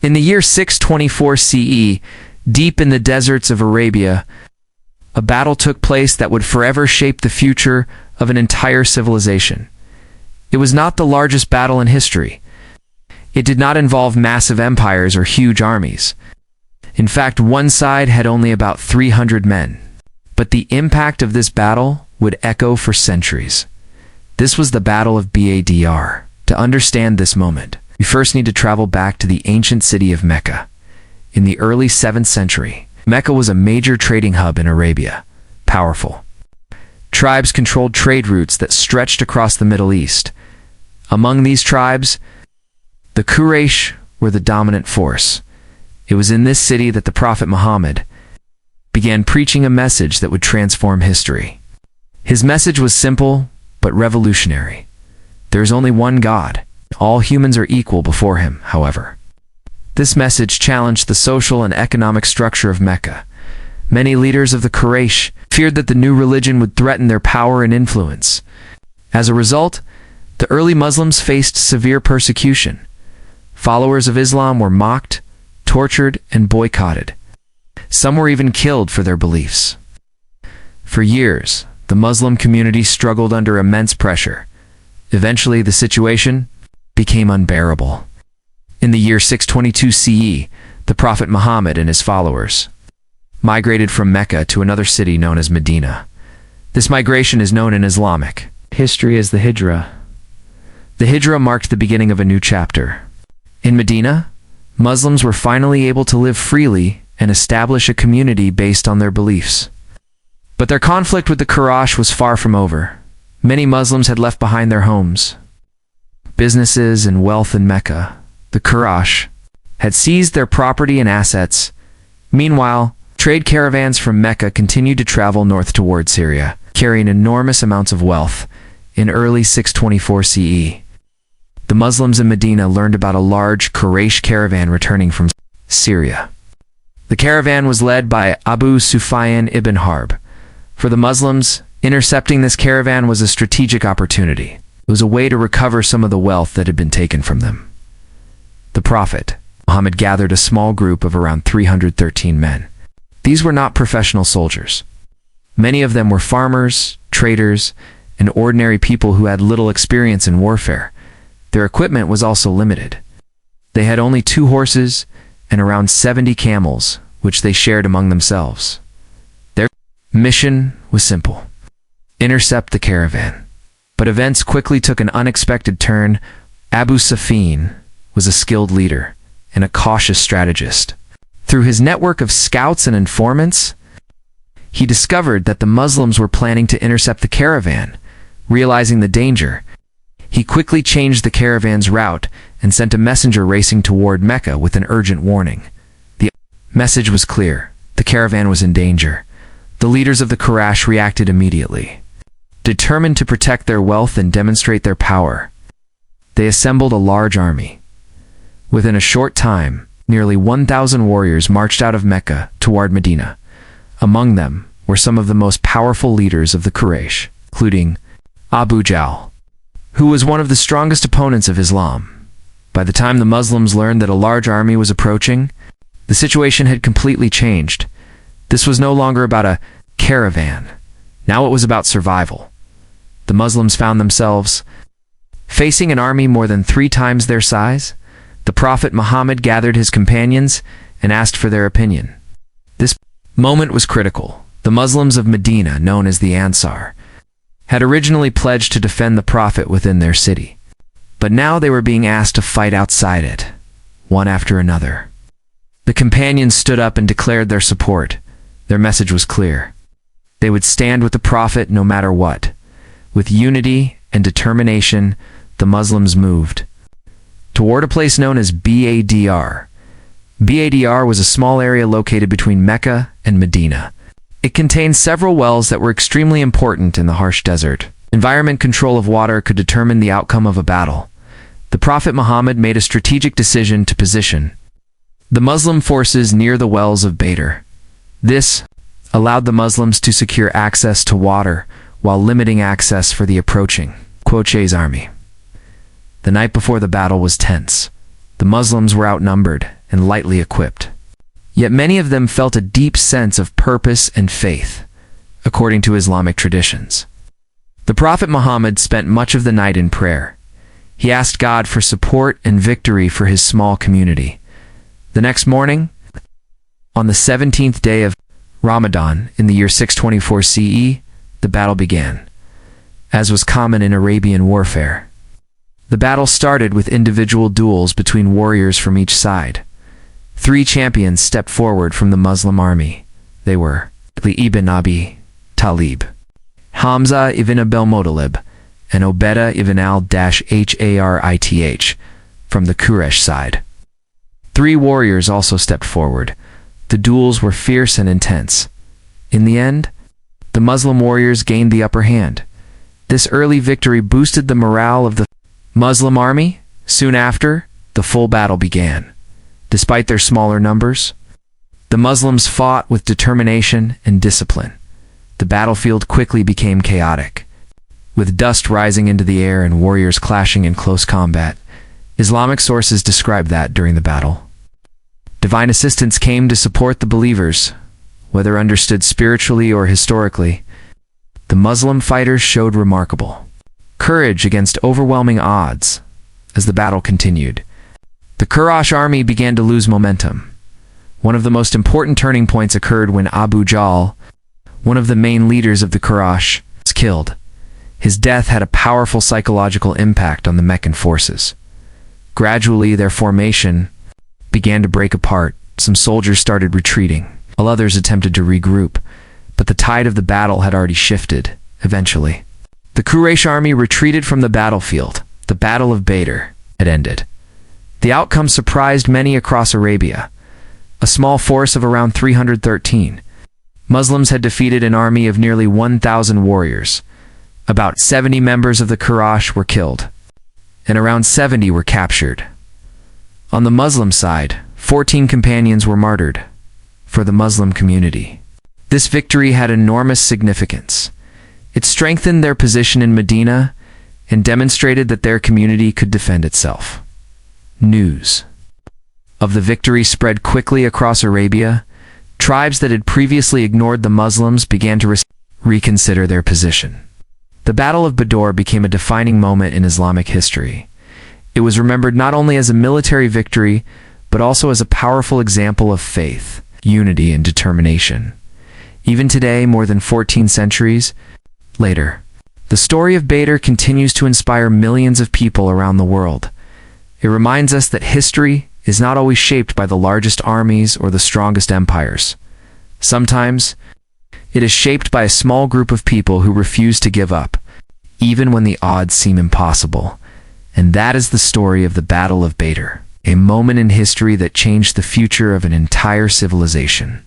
In the year 624 CE, deep in the deserts of Arabia, a battle took place that would forever shape the future of an entire civilization. It was not the largest battle in history. It did not involve massive empires or huge armies. In fact, one side had only about 300 men. But the impact of this battle would echo for centuries. This was the Battle of Badr. To understand this moment, we first need to travel back to the ancient city of Mecca. In the early 7th century, Mecca was a major trading hub in Arabia. Powerful. Tribes controlled trade routes that stretched across the Middle East. Among these tribes, the Quraysh were the dominant force. It was in this city that the Prophet Muhammad began preaching a message that would transform history. His message was simple but revolutionary. There is only one God. All humans are equal before him, however. This message challenged the social and economic structure of Mecca. Many leaders of the Quraysh feared that the new religion would threaten their power and influence. As a result, the early Muslims faced severe persecution. Followers of Islam were mocked, tortured, and boycotted. Some were even killed for their beliefs. For years, the Muslim community struggled under immense pressure. Eventually, the situation became unbearable. In the year 622 CE, the Prophet Muhammad and his followers migrated from Mecca to another city known as Medina. This migration is known in Islamic history as the Hijrah. The Hijrah marked the beginning of a new chapter. In Medina, Muslims were finally able to live freely and establish a community based on their beliefs. But their conflict with the Quraysh was far from over. Many Muslims had left behind their homes, businesses, and wealth in Mecca. The Quraysh had seized their property and assets. Meanwhile, trade caravans from Mecca continued to travel north toward Syria, carrying enormous amounts of wealth. In early 624 CE, the Muslims in Medina learned about a large Quraysh caravan returning from Syria. The caravan was led by Abu Sufyan ibn Harb. For the Muslims, intercepting this caravan was a strategic opportunity. It was a way to recover some of the wealth that had been taken from them. The Prophet Muhammad gathered a small group of around 313 men. These were not professional soldiers. Many of them were farmers, traders, and ordinary people who had little experience in warfare. Their equipment was also limited. They had only 2 horses and around 70 camels, which they shared among themselves. Their mission was simple: intercept the caravan. But events quickly took an unexpected turn. Abu Sufyan was a skilled leader and a cautious strategist. Through his network of scouts and informants, he discovered that the Muslims were planning to intercept the caravan. Realizing the danger, he quickly changed the caravan's route and sent a messenger racing toward Mecca with an urgent warning. The message was clear: the caravan was in danger. The leaders of the Quraysh reacted immediately. Determined to protect their wealth and demonstrate their power, they assembled a large army. Within a short time, nearly 1,000 warriors marched out of Mecca toward Medina. Among them were some of the most powerful leaders of the Quraysh, including Abu Jahl, who was one of the strongest opponents of Islam. By the time the Muslims learned that a large army was approaching, the situation had completely changed. This was no longer about a caravan. Now it was about survival. The Muslims found themselves facing an army more than 3 times their size. The Prophet Muhammad gathered his companions and asked for their opinion. This moment was critical. The Muslims of Medina, known as the Ansar, had originally pledged to defend the Prophet within their city. But now they were being asked to fight outside it, one after another. The companions stood up and declared their support. Their message was clear: they would stand with the Prophet no matter what. With unity and determination, the Muslims moved toward a place known as Badr. Badr was a small area located between Mecca and Medina. It contained several wells that were extremely important in the harsh desert. Environment control of water could determine the outcome of a battle. The Prophet Muhammad made a strategic decision to position the Muslim forces near the wells of Badr. This allowed the Muslims to secure access to water while limiting access for the approaching Quraysh army. The night before the battle was tense. The Muslims were outnumbered, and lightly equipped. Yet many of them felt a deep sense of purpose and faith, according to Islamic traditions. The Prophet Muhammad spent much of the night in prayer. He asked God for support and victory for his small community. The next morning, on the 17th day of Ramadan in the year 624 CE, the battle began, as was common in Arabian warfare. The battle started with individual duels between warriors from each side. 3 champions stepped forward from the Muslim army. They were Ali ibn Abi Talib, Hamza ibn Abel Muttalib, and Ubadah ibn al-Harith from the Quraysh side. 3 warriors also stepped forward. The duels were fierce and intense. In the end, the Muslim warriors gained the upper hand. This early victory boosted the morale of the Muslim army. Soon after, the full battle began. Despite their smaller numbers, the Muslims fought with determination and discipline. The battlefield quickly became chaotic, with dust rising into the air and warriors clashing in close combat. Islamic sources describe that during the battle, divine assistance came to support the believers. Whether understood spiritually or historically, the Muslim fighters showed remarkable courage against overwhelming odds. As the battle continued, the Quraysh army began to lose momentum. One of the most important turning points occurred when Abu Jahl, one of the main leaders of the Quraysh, was killed. His death had a powerful psychological impact on the Meccan forces. Gradually, their formation began to break apart. Some soldiers started retreating, while others attempted to regroup, but the tide of the battle had already shifted. Eventually, the Quraysh army retreated from the battlefield. The Battle of Badr had ended. The outcome surprised many across Arabia. A small force of around 313 Muslims had defeated an army of nearly 1,000 warriors. About 70 members of the Quraysh were killed, and around 70 were captured. On the Muslim side, 14 companions were martyred for the Muslim community. This victory had enormous significance. It strengthened their position in Medina and demonstrated that their community could defend itself. News of the victory spread quickly across Arabia. Tribes that had previously ignored the Muslims began to reconsider their position. The Battle of Badr became a defining moment in Islamic history. It was remembered not only as a military victory, but also as a powerful example of faith, unity, and determination. Even today, more than 14 centuries later, the story of Badr continues to inspire millions of people around the world. It reminds us that history is not always shaped by the largest armies or the strongest empires. Sometimes, it is shaped by a small group of people who refuse to give up, even when the odds seem impossible. And that is the story of the Battle of Badr, a moment in history that changed the future of an entire civilization.